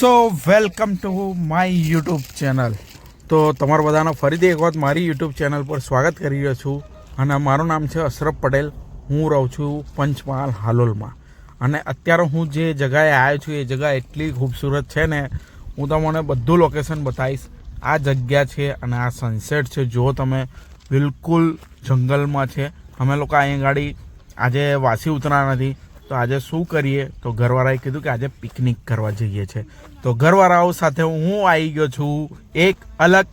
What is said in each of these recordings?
So welcome to my YouTube channel. તો તમારા બધાનો ફરીથી એક વખત મારી યુટ્યુબ ચેનલ પર સ્વાગત કરી રહ્યો છું. અને મારું નામ છે અશરફ પટેલ. હું રહું છું પંચમહાલ હાલોલમાં. અને અત્યારે હું જે જગાએ આવ્યો છું એ જગ્યા એટલી ખૂબસૂરત છે ને, હું તમને બધું લોકેશન બતાવીશ. આ જગ્યા છે અને આ સનસેટ છે. જો તમે બિલકુલ જંગલમાં છે. અમે લોકો અહીં ગાડી આજે વાસી ઉતરા નથી, તો આજે શું કરીએ, તો ઘરવાળાએ કીધું કે આજે પિકનિક કરવા જઈએ છીએ. તો ઘરવાળાઓ સાથે હું આવી ગયો છું એક અલગ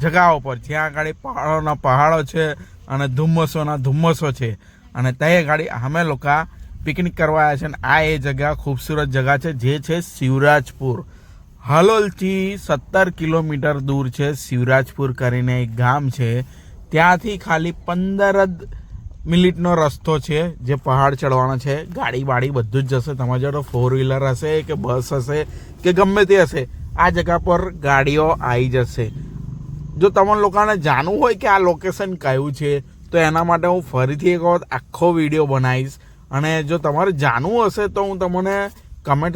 જગાઓ પર, જ્યાં આગળ પહાડોના પહાડો છે અને ધુમ્મસોના ધુમ્મસો છે. અને ત્યાં ગાડી અમે લોકો પિકનિક કરવા આવ્યા છે. અને આ એ જગ્યા ખૂબસૂરત જગ્યા છે, જે છે શિવરાજપુર. હાલોલથી 17 કિલોમીટર દૂર છે શિવરાજપુર કરીને એક ગામ છે. ત્યાંથી ખાલી 15 મિનિટનો રસ્તો છે, જે પહાડ ચડવાનો છે. ગાડી બાડી બધું જ જશે. તમારી જોડે 4 વ્હીલર હશે કે બસ હશે કે ગમે તે હશે, આ જગ્યા પર ગાડીઓ આવી જશે. જો તમને લોકોને જાણવું હોય કે આ લોકેશન કયું છે, તો એના માટે હું ફરીથી એક વખત આખો વિડીયો બનાવીશ. અને જો તમારે જાણવું હશે તો હું તમને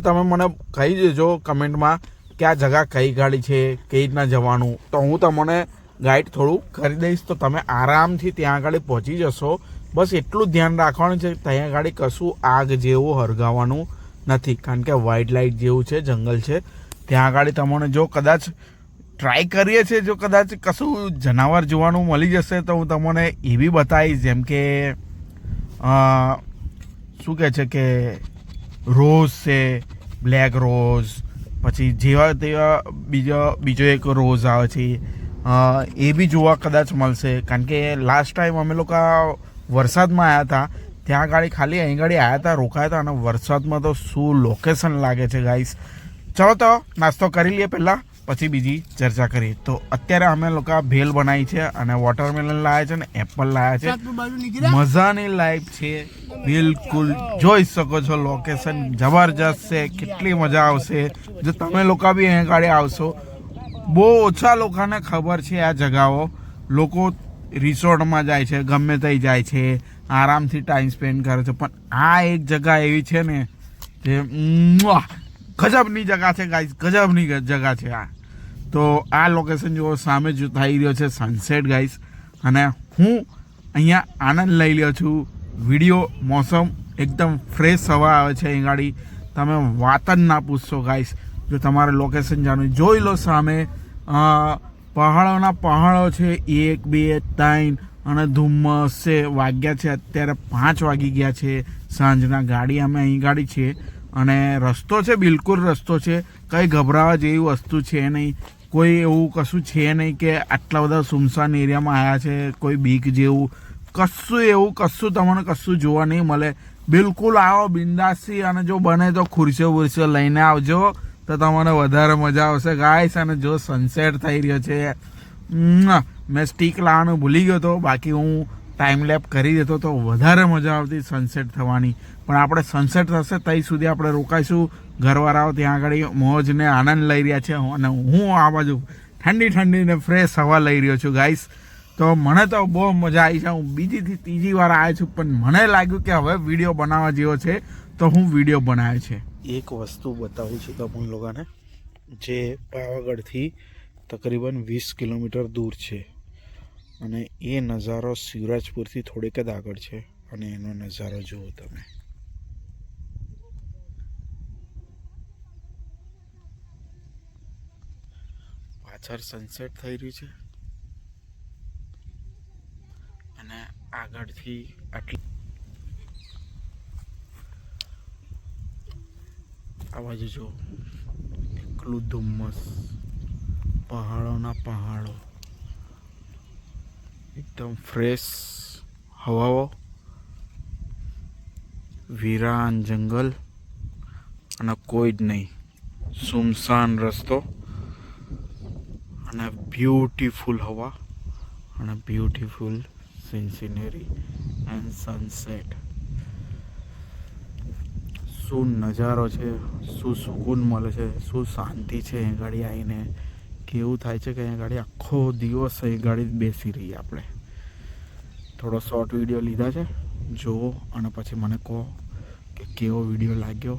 તમે મને કહી દેજો કમેન્ટમાં કે આ જગ્યા કઈ ગાડી છે, કઈ રીતના જવાનું, તો હું તમને ગાઈડ થોડું કરી દઈશ. તો તમે આરામથી ત્યાં આગળ પહોંચી જશો. બસ એટલું ધ્યાન રાખવાનું છે, ત્યાં આગળ કશું આગ જેવું હરગાવવાનું નથી, કારણ કે વાઇલ્ડ લાઇફ જેવું છે, જંગલ છે. ત્યાં આગળ તમને જો કદાચ ટ્રાય કરીએ છીએ, જો કદાચ કશું જનાવર જોવાનું મળી જશે તો હું તમને એ બી બતાવીશ. જેમ કે શું કહે છે કે રોઝ છે, બ્લેક રોઝ, પછી જેવા તેવા બીજો એક રોઝ આવે છે, એ બી જોવા કદાચ મળશે. કારણ કે લાસ્ટ ટાઈમ અમે લોકો વરસાદમાં આવ્યા હતા, ત્યાં ગાડી ખાલી અહીં ગાડી આવ્યા હતા, રોકાયા હતા. અને વરસાદમાં તો શું લોકેશન લાગે છે ગાઈસ. ચલો તો નાસ્તો કરી લઈએ પહેલાં, પછી બીજી ચર્ચા કરીએ. તો અત્યારે અમે લોકો ભેલ બનાવી છે અને વોટરમેલન લાવ્યા છે અને એપલ લાવ્યા છે. મજાની લાઈફ છે બિલકુલ. જોઈ શકો છો લોકેશન જબરજસ્ત છે, કેટલી મજા આવશે જો તમે લોકો બી અહીં ગાડી આવશો. બહુ ઓછા લોકોને ખબર છે આ જગાઓ. લોકો રિસોર્ટમાં જાય છે, ગમે ત્યાં જાય છે, આરામથી ટાઈમ સ્પેન્ડ કરે છે. પણ આ એક જગા એવી છે ને જે ગજબની જગા છે ગાઈસ, ગજબની જગા છે આ. તો આ લોકેશન જો સામે જો થઈ રહ્યો છે સનસેટ ગાઈસ. અને હું અહીંયા આનંદ લઈ રહ્યો છું. વિડીયો મોસમ એકદમ ફ્રેશ હવા આવે છે અહીં ગાડી, તમે વાત જ ના પૂછશો ગાઈસ. જો તમારે લોકેશન જાણવું, જોઈ લો સામે પહાડોના પહાડો છે, 1 2 3 અને ધુમ્મસ છે. વાગ્યા છે અત્યારે 5 વાગી ગયા છે સાંજના. ગાડી અમે અહીં ગાડી છે અને રસ્તો છે, બિલકુલ રસ્તો છે. કંઈ ગભરાવા જેવી વસ્તુ છે નહીં, કોઈ એવું કશું છે નહીં કે આટલા બધા સુમસાન એરિયામાં આવ્યા છે, કોઈ બીક જેવું કશું એવું કશું તમને કશું જોવા નહીં મળે. બિલકુલ આવો બિંદાસથી. અને જો બને તો ખુરશીઓ બુરશીઓ લઈને આવજો તો તમને વધારે મજા આવશે ગાઈસ. અને જો સનસેટ થઈ રહ્યો છે, મેં સ્ટીક લાવવાનું ભૂલી ગયો હતો, બાકી હું ટાઈમ લેપ કરી દેતો તો વધારે મજા આવતી સનસેટ થવાની. પણ આપણે સનસેટ થશે ત્યાં સુધી આપણે રોકાઈશું. ઘરવાળાઓ ત્યાં આગળ મોજને આનંદ લઈ રહ્યા છે અને હું આ બાજુ ઠંડી ઠંડી ને ફ્રેશ હવા લઈ રહ્યો છું ગાઈસ. તો મને તો બહુ મજા આવી છે. હું બીજીથી ત્રીજી વાર આવ્યો છું, પણ મને લાગ્યું કે હવે વિડીયો બનાવવા જેવો છે, તો હું વિડીયો બનાવ્યો છે. એક વસ્તુ બતાવું છું તમને લોકોને, જે પાવાગઢથી તકરીબન 20 કિલોમીટર દૂર છે. અને એ નજારો શિવરાજપુરથી થોડીક જ આગળ છે. અને એનો નજારો જુઓ તમે. પાછળ સનસેટ થઈ રહ્યું છે અને આગળથી આટલી આ બાજુ જો એકલું ધુમ્મસ, પહાડોના પહાડો, એકદમ ફ્રેશ હવાઓ, વિરાન જંગલ અને કોઈ જ નહીં, સુમસાન રસ્તો અને બ્યુટીફુલ હવા અને બ્યુટીફુલ સિનરી એન્ડ સનસેટ. શું નજારો છે, શું સુકૂન મળે છે, શું શાંતિ છે અહીં ગાડી આવીને. કેવું થાય છે કે અહીં ગાડી આખો દિવસ અહીં ગાડી બેસી રહીએ. આપણે થોડો શોર્ટ વિડીયો લીધા છે, જુઓ અને પછી મને કહો કે કેવો વિડીયો લાગ્યો.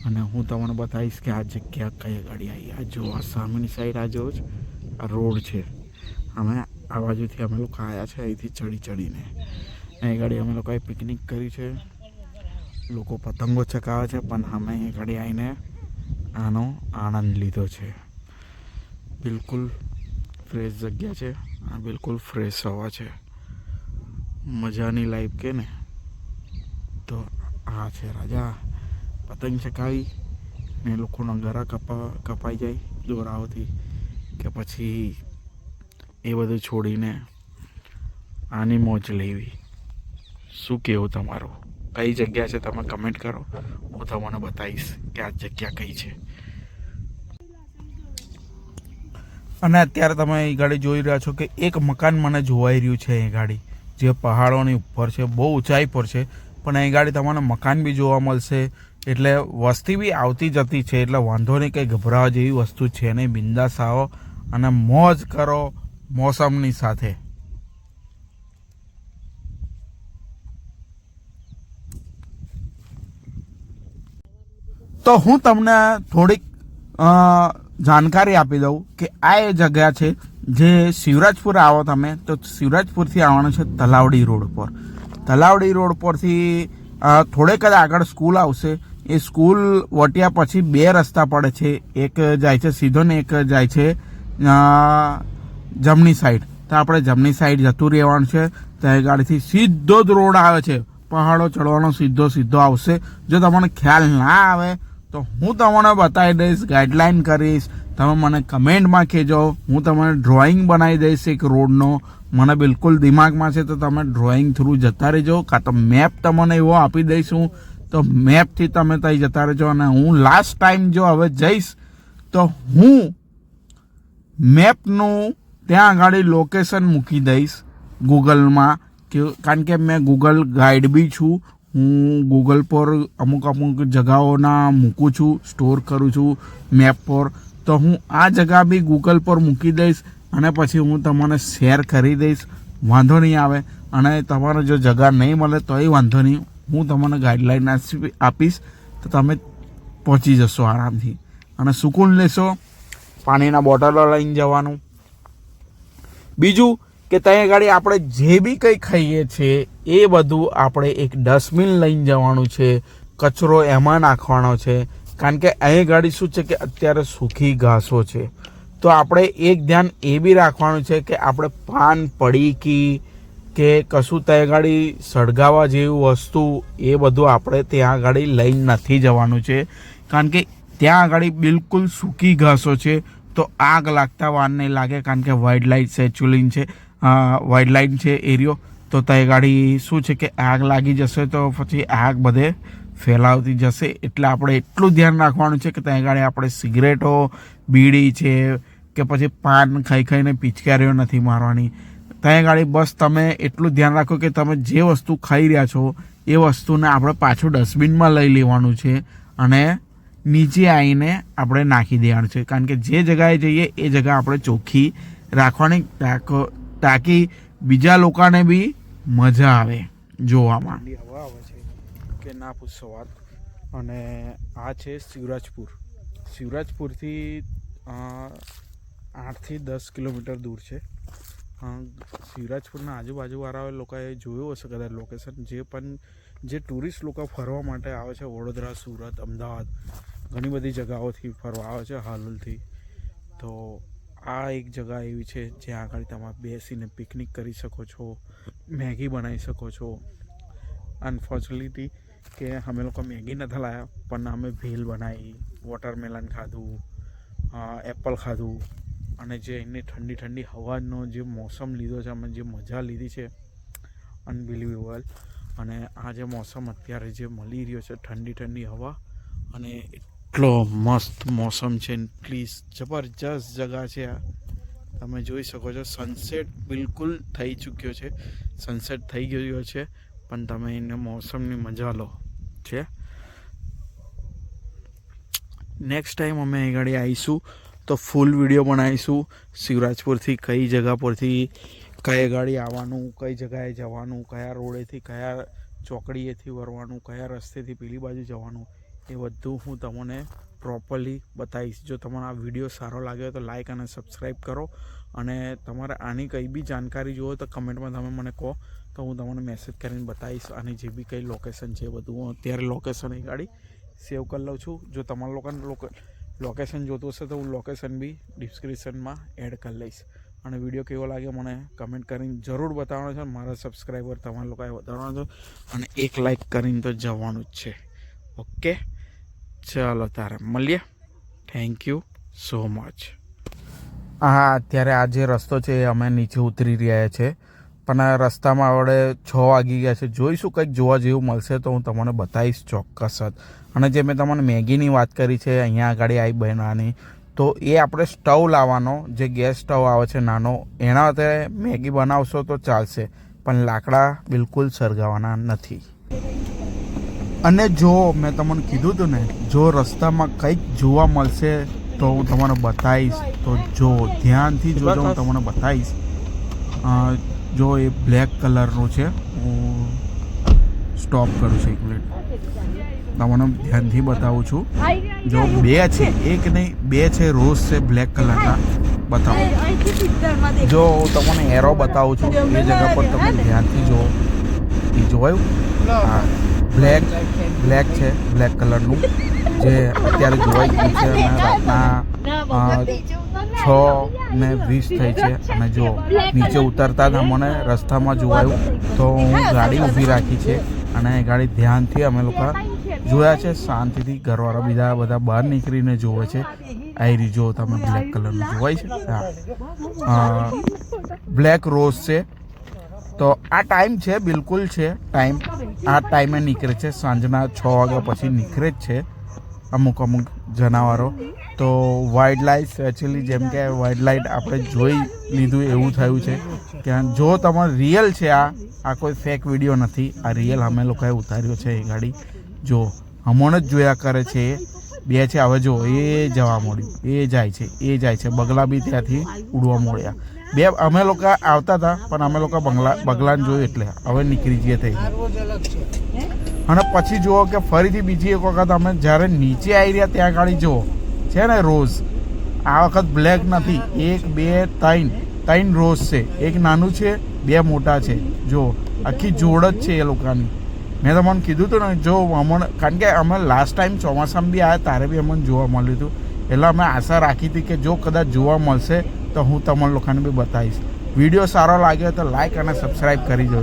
અને હું તમને બતાવીશ કે આ જગ્યા કઈ ગાડી આવી. આ જો આ સામેની સાઈડ આ જો આ રોડ છે. અમે આ બાજુથી અમે લોકો આવ્યા છે અહીંથી ચડીને. અહીં ગાડી અમે લોકોએ પિકનિક કરી છે. લોકો પતંગો ચગાવે છે પણ અમે અહીં ગાડી આવીને આનો આનંદ લીધો છે. બિલકુલ ફ્રેશ જગ્યા છે. આ બિલકુલ ફ્રેશ હવા છે. મજાની લાઈફ કે ને. તો આ છે રાજા. પતંગ ચગાવી ને લોકોના ગળા કપાઈ જાય દોરાઓથી કે પછી એ બધું છોડીને આની મોજ લેવી. શું કહેવું તમારું? કઈ જગ્યા છે તમે કમેન્ટ કરો. હું તમને બતાવીશ કે આ જગ્યા કઈ છે. અને અત્યારે તમે એ ગાડી જોઈ રહ્યા છો કે એક મકાન મને જોવાઈ રહ્યું છે. એ ગાડી જે પહાડોની ઉપર છે, બહુ ઊંચાઈ પર છે, પણ એ ગાડી તમને મકાન બી જોવા મળશે. એટલે વસ્તી બી આવતી જતી છે, એટલે વાંધો નહીં, કંઈ ગભરાવા જેવી વસ્તુ છે નહીં. બિંદાસ આવો અને મોજ કરો મોસમની સાથે. તો હું તમને થોડીક જાણકારી આપી દઉં કે આ એ જગ્યા છે જે શિવરાજપુર આવો તમે તો શિવરાજપુરથી આવવાનું છે તલાવડી રોડ પર. તલાવડી રોડ પરથી થોડેક જ આગળ સ્કૂલ આવશે. એ સ્કૂલ વટ્યા પછી બે રસ્તા પડે છે. એક જાય છે સીધો ને એક જાય છે જમણી સાઈડ. તો આપણે જમણી સાઈડ જતું રહેવાનું છે. ત્યાં ગાડીથી સીધો જ રોડ આવે છે. પહાડો ચડવાનો સીધો આવશે. જો તમને ખ્યાલ ના આવે તો હું તમને બતાવી દઈશ, ગાઈડલાઈન કરીશ. તમે મને કમેન્ટમાં કહેજો. હું તમને ડ્રોઈંગ બનાવી દઈશ એક રોડનો. મને બિલકુલ દિમાગમાં છે તો તમે ડ્રોઈંગ થ્રુ જતા રહેજો, કાં તો મેપ તમને એવો આપી દઈશું તો મેપથી તમે ત્યાં જતા રહેજો. અને હું લાસ્ટ ટાઈમ જો હવે જઈશ તો હું મેપનું ત્યાં આગળ લોકેશન મૂકી દઈશ ગૂગલમાં, કારણ કે મેં ગૂગલ ગાઈડ બી છું. હું ગૂગલ પર અમુક જગાઓના મૂકું છું, સ્ટોર કરું છું મેપ પર. તો હું આ જગા બી ગૂગલ પર મૂકી દઈશ અને પછી હું તમને શેર કરી દઈશ. વાંધો નહીં આવે. અને તમારે જો જગા નહીં મળે તોય વાંધો નહીં, હું તમને ગાઈડલાઈન આપીશ તો તમે પહોંચી જશો આરામથી અને સુકૂન લેશો. પાણીના બોટલો લઈને જવાનું. બીજું કે ત્યાં ગાડી આપણે જે બી કંઈ ખાઈએ છીએ એ બધું આપણે એક ડસ્ટબિન લઈને જવાનું છે. કચરો એમાં નાખવાનો છે. કારણ કે અહીં ગાડી શું છે કે અત્યારે સૂકી ઘાસો છે. તો આપણે એક ધ્યાન એ બી રાખવાનું છે કે આપણે પાન પડીકી કે કશું ત્યાં ગાડી સળગાવવા જેવી વસ્તુ એ બધું આપણે ત્યાં ગાડી લઈને નથી જવાનું છે. કારણ કે ત્યાં આગળ બિલકુલ સૂકી ઘાસો છે. તો આગ લાગતા વાર નહીં લાગે, કારણ કે વાઇલ્ડ લાઇફ સેચ્યુલિન છે, વાઇલ્ડ લાઇફ છે એરિયો. તો ત્યાં ગાડી શું છે કે આગ લાગી જશે તો પછી આગ બધે ફેલાવતી જશે. એટલે આપણે એટલું ધ્યાન રાખવાનું છે કે ત્યાં ગાડી આપણે સિગરેટો, બીડી છે કે પછી પાન ખાઈને પિચકારીઓ નથી મારવાની. ત્યાં ગાડી બસ તમે એટલું ધ્યાન રાખો કે તમે જે વસ્તુ ખાઈ રહ્યા છો એ વસ્તુને આપણે પાછું ડસ્ટબિનમાં લઈ લેવાનું છે અને નીચે આવીને આપણે નાખી દેવાનું છે. કારણ કે જે જગાએ જઈએ એ જગા આપણે ચોખ્ખી રાખવાની, તાકી બીજા લોકોને બી મજા આવે જોવામાં. હવા આવે છે કે ના પૂછો વાત. અને આ છે શિવરાજપુરથી 8 થી 10 કિલોમીટર દૂર છે. શિવરાજપુરના આજુબાજુવાળા લોકોએ જોયું હશે કદાચ લોકેશન. જે ટુરિસ્ટ લોકો ફરવા માટે આવે છે, વડોદરા, સુરત, અમદાવાદ, ઘણી બધી જગાઓથી ફરવા આવે છે હાલોલથી. તો આ એક જગા એવી છે જ્યાં આગળ તમે બેસીને પિકનિક કરી શકો છો, મેગી બનાવી શકો છો. અનફોર્ચ્યુનેટલી કે અમે લોકો મેગી નથી લાવ્યા, પણ અમે ભેલ બનાવી, વોટરમેલન ખાધું, એપલ ખાધું. અને જે એની ઠંડી હવાનો જે મોસમ લીધો છે, અમે જે મજા લીધી છે અનબિલિવેબલ. અને આ જે મોસમ અત્યારે જે મળી રહ્યો છે, ઠંડી હવા અને એટલો મસ્ત મોસમ છે. પ્લીઝ જબરજસ્ત જગા છે આ. તમે જોઈ શકો છો સનસેટ બિલકુલ થઈ ચૂક્યો છે, સનસેટ થઈ ગયો છે, પણ તમે એને મોસમની મજા લો છે. નેક્સ્ટ ટાઈમ અમે અહીં આગળ આવીશું તો ફૂલ વિડીયો બનાવીશું. શિવરાજપુરથી કઈ જગા પરથી કઈ ગાડી આવવાનું, કઈ જગાએ જવાનું, કયા રોડેથી કયા ચોકડીએથી વળવાનું, કયા રસ્તેથી પેલી બાજુ જવાનું, એ બધું હું તમને પ્રોપરલી બતાવીશ. જો તમને આ વિડીયો સારો લાગ્યો તો લાઇક અને સબસ્ક્રાઈબ કરો, અને તમારે આની કંઈ બી જાણકારી જોવો તો કમેન્ટમાં તમે મને કહો તો હું તમને મેસેજ કરીને બતાવીશ. આની જે બી કંઈ લોકેશન છે બધું હું અત્યારે લોકેશન એ ગાડી સેવ કરી લઉં છું. જો તમારા લોકોને લોકેશન જોતું હશે તો હું લોકેશન બી ડિસ્ક્રિપ્શનમાં એડ કરી લઈશ. અને વિડીયો કેવો લાગ્યો મને કમેન્ટ કરીને જરૂર બતાવવાનો છે. મારા સબસ્ક્રાઈબર તમારા લોકોએ વધારવાનો છે, અને એક લાઇક કરીને તો જવાનું જ છે. ઓકે, ચાલો તારે મળીએ. Thank you so much. હા, અત્યારે આ જે રસ્તો છે એ અમે નીચે ઉતરી રહ્યા છે, પણ આ રસ્તામાં આપણે 6 વાગી ગયા છે. જોઈશું કંઈક જોવા જેવું મળશે તો હું તમને બતાવીશ ચોક્કસ જ. અને જે મેં તમને મેગીની વાત કરી છે અહીંયા આગળ આવી બનાવવાની, તો એ આપણે સ્ટવ લાવવાનો, જે ગેસ સ્ટવ આવે છે નાનો, એના અત્યારે મેગી બનાવશો તો ચાલશે, પણ લાકડા બિલકુલ સળગાવવાના નથી. અને જો મેં તમને કીધું હતું ને, જો રસ્તામાં કંઈક જોવા મળશે તો હું તમને બતાવીશ. તો જો ધ્યાનથી જોજો, હું તમને બતાવીશ. જો એ બ્લેક કલરનું છે, હું સ્ટોપ કરું છું 1 મિનિટ, તમને ધ્યાનથી બતાવું છું. જો 2 છે, એક નહીં 2 છે, રોઝ છે બ્લેક કલરના. બતાવું, જો હું તમને એરો બતાવું છું, એ જગ્યા પર તમે ધ્યાનથી જુઓ. એ જોવાયું? હા, બ્લેક છે, બ્લેક કલરનું, જે અત્યારે જોવાઈ ગયું છે. અને રાતના 6:20 થઈ છે. અને જો નીચે ઉતરતા હતા મને રસ્તામાં જોવાયું, તો હું ગાડી ઊભી રાખી છે, અને ગાડી ધ્યાનથી અમે લોકો જોયા છે. શાંતિથી ઘરવાળા બીજા બધા બહાર નીકળીને જોવે છે. આયરી જો તમે બ્લેક કલરનું જોવાય છે. હા, બ્લેક રોઝ છે. તો આ ટાઈમ છે, બિલકુલ છે ટાઈમ. આ ટાઈમે નીકળે છે, સાંજના 6 વાગ્યા પછી નીકળે જ છે અમુક જનાવરો. તો વાઇલ્ડ લાઈફ એકચ્યુઅલી, જેમ કે વાઇલ્ડ લાઈફ આપણે જોઈ લીધું એવું થયું છે કે જો તમારે રિયલ છે, આ કોઈ ફેક વિડીયો નથી, આ રિયલ અમે લોકોએ ઉતાર્યો છે. એ ગાડી જો હમણાં જ જોયા કરે છે. 2 છે, હવે જો એ જવા મળ્યું, એ જાય છે. બગલા બી ત્યાંથી ઉડવા મળ્યા. 2 અમે લોકો આવતા હતા, પણ અમે લોકો બગલાને જોયું એટલે હવે નીકળી જઈએ થઈ. અને પછી જુઓ કે ફરીથી બીજી એક વખત અમે જ્યારે નીચે આવી રહ્યા ત્યાં ગાડી જુઓ છે ને રોઝ. આ વખત બ્લેક નથી, 1 2 3 રોઝ છે. એક નાનું છે, 2 મોટા છે. જો આખી જોડ જ છે એ લોકોની. મેં તમને કીધું હતું ને, જો હમણાં, કારણ કે અમે લાસ્ટ ટાઈમ ચોમાસામાં બી આવ્યા ત્યારે બી અમને જોવા મળ્યું હતું, એટલે અમે આશા રાખી હતી કે જો કદાચ જોવા મળશે તો હું તમારા લોકોને બી બતાવીશ. વિડીયો સારો લાગ્યો તો લાઇક અને સબસ્ક્રાઈબ કરી દેજો.